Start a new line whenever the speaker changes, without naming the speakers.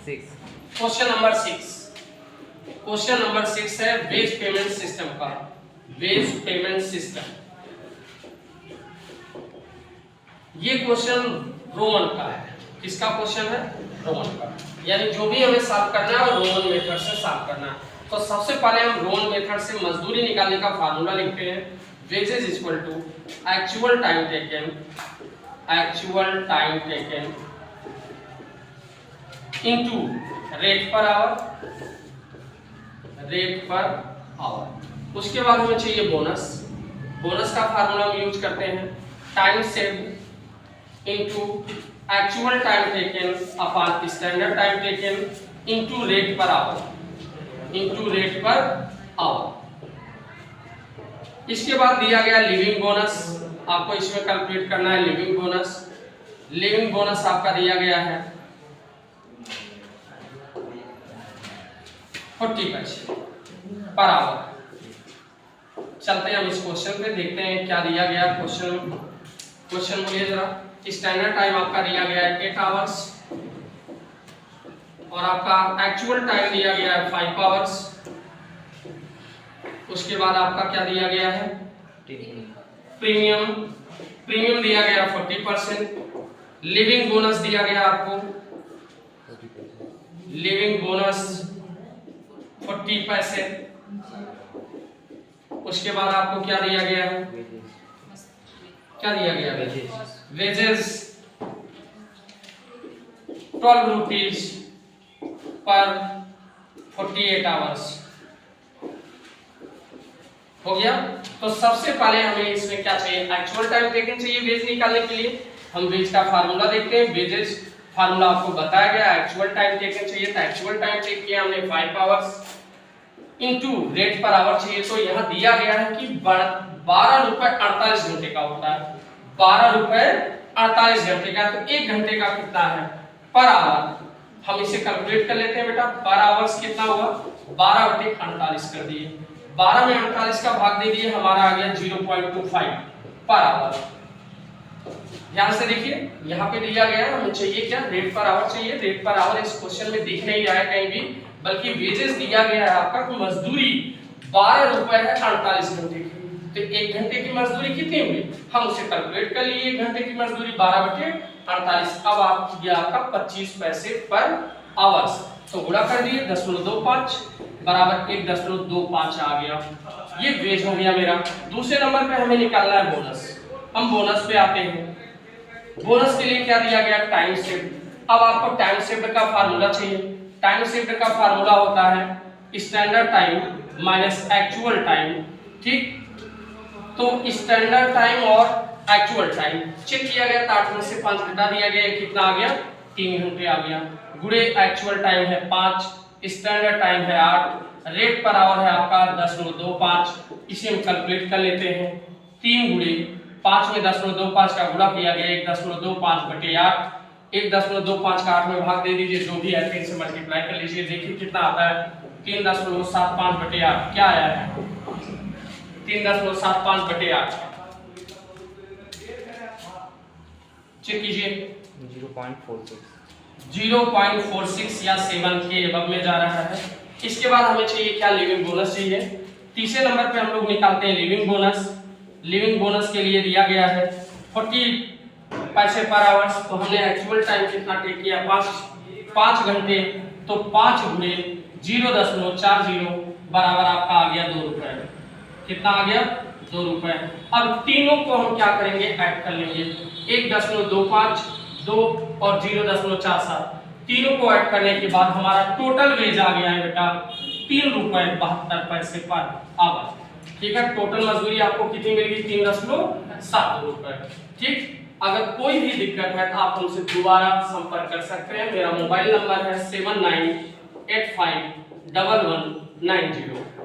Question number 6। Question number 6 है veg payment system का। Veg payment system, ये question Roman का है। किसका क्वेश्चन है? रोमन का। यानी जो भी हमें सॉल्व करना है वो रोमन मेथड से सॉल्व करना है। तो सबसे पहले हम रोमन मेथड से मजदूरी निकालने का फार्मूला लिखते हैं। Wages equal to actual time taken into rate per hour. उसके बाद हमें चाहिए बोनस। बोनस का फार्मूला हम यूज करते हैं time saved into actual time taken upon standard time taken into rate per hour. इसके बाद दिया गया लिविंग बोनस, आपको इसमें कैलकुलेट करना है लिविंग बोनस। लिविंग बोनस आपका दिया गया है 40 पैसे पर आवर। चलते हैं हम इस क्वेश्चन पे, देखते हैं क्या दिया गया क्वेश्चन बोलिए जरा। स्टैंडर्ड टाइम आपका दिया गया है 8 आवर्स और आपका एक्चुअल टाइम दिया गया है 5 आवर्स। उसके बाद आपका क्या दिया गया है? प्रीमियम दिया गया 40%। लिविंग बोनस दिया गया आपको, लिविंग बोनस 40 पैसे। उसके बाद आपको क्या दिया गया है? क्या दिया गया? Wages 12 rupees per 48 hours. हो गया। तो सबसे पहले हमें इसमें क्या चाहिए? एक्चुअल टाइम टेकन चाहिए वेज निकालने के लिए। हम वेज का फार्मूला देखते हैं। वेजेस फार्मूला आपको बताया गया। एक्चुअल टाइम टेकन चाहिए तो एक्चुअल टाइम टेक किया हमने 5 hours into rate per our चाहिए। तो यहाँ दिया गया है कि 12 रुपए 48 घंटे का होता है। 12 रुपए 48 घंटे का, तो 1 घंटे का कितना है पर आवर? हम इसे कैलकुलेट कर लेते हैं बेटा। पर आवर्स कितना हुआ? 12/48 कर दिए। 12 में 48 का भाग दे दिए, हमारा आ गया 0.25 पर आवर। ध्यान से देखिए, यहाँ पे दिया गया है हमें चाहिए क्या? रेट पर आवर चाहिए। रेट पर आवर इस क्वेश्चन में दिख नहीं रहा है कहीं भी, बल्कि वेजेस दिया गया है आपका कि मजदूरी 12 रुपए है 48 घंटे की। तो 1 घंटे की मजदूरी कितनी हुई? हम उसे कैलकुलेट कर लिए। 1 घंटे की मजदूरी 12/48। अब आप ये आपका 25 पैसे पर आवर्स, तो गुणा कर दिए 0.25 बराबर 1.25 आ गया। ये वेज हो गया मेरा। दूसरे नंबर पे हमें निकालना है बोनस। हम बोनस पे आते हैं। बोनस के लिए क्या दिया गया? Time shift. अब आपको टाइम शिफ्ट का फार्मूला चाहिए। टाइम शिफ्ट का फार्मूला होता है standard time minus actual time. ठीक, तो स्टैंडर्ड टाइम और एक्चुअल टाइम चेक किया गया, 8 में से 5 घटा दिया गया, कितना आ गया? 3 घंटे आ गया। गुणे एक्चुअल टाइम है 5, स्टैंडर्ड टाइम है 8, रेट पर आवर है आपका 10.25। इसे हम कैलकुलेट कर लेते हैं। 3 गुणे 5 में 10.25 का गुणा किया गया 1.25/8। 1.25 का 8 में भाग दे दीजिए, जो भी है 3 से मल्टीप्लाई कर लीजिए। देखिए कितना आता है? 3.75/8। क्या आया है? 3.75/8। चेक कीजिए। 0.46 या 7 के अब में जा रहा है। इसके बाद हमें चाहिए क्या? लिविंग बोनस चाहिए। तीसरे नंबर पे हम लोग निकालते हैं लिविंग बोनस। लिविंग बोनस के लिए दिया गया है 40 पैसे पर आवर्स। तो हमने एक्चुअल टाइम कितना टेक किया? 5 घंटे। तो 5 गुणे 0.40 बराबर आपका आ गया 2 रुपए। कितना आ गया? 2 रुपए। अब तीनों को हम क्या करेंगे? ऐड कर लेंगे। 1.25, 2 और 0.47, तीनों को ऐड करने के बाद हमारा टोटल वेज आ गया है बेटा 3 रुपए 72 पैसे पर आवर। ठीक है, टोटल मजदूरी आपको कितनी मिलेगी? 3.7 रुपए। ठीक, अगर कोई भी दिक्कत है तो आप हमसे दोबारा संपर्क कर सकते हैं। मेरा मोबाइल नंबर है 7985111190।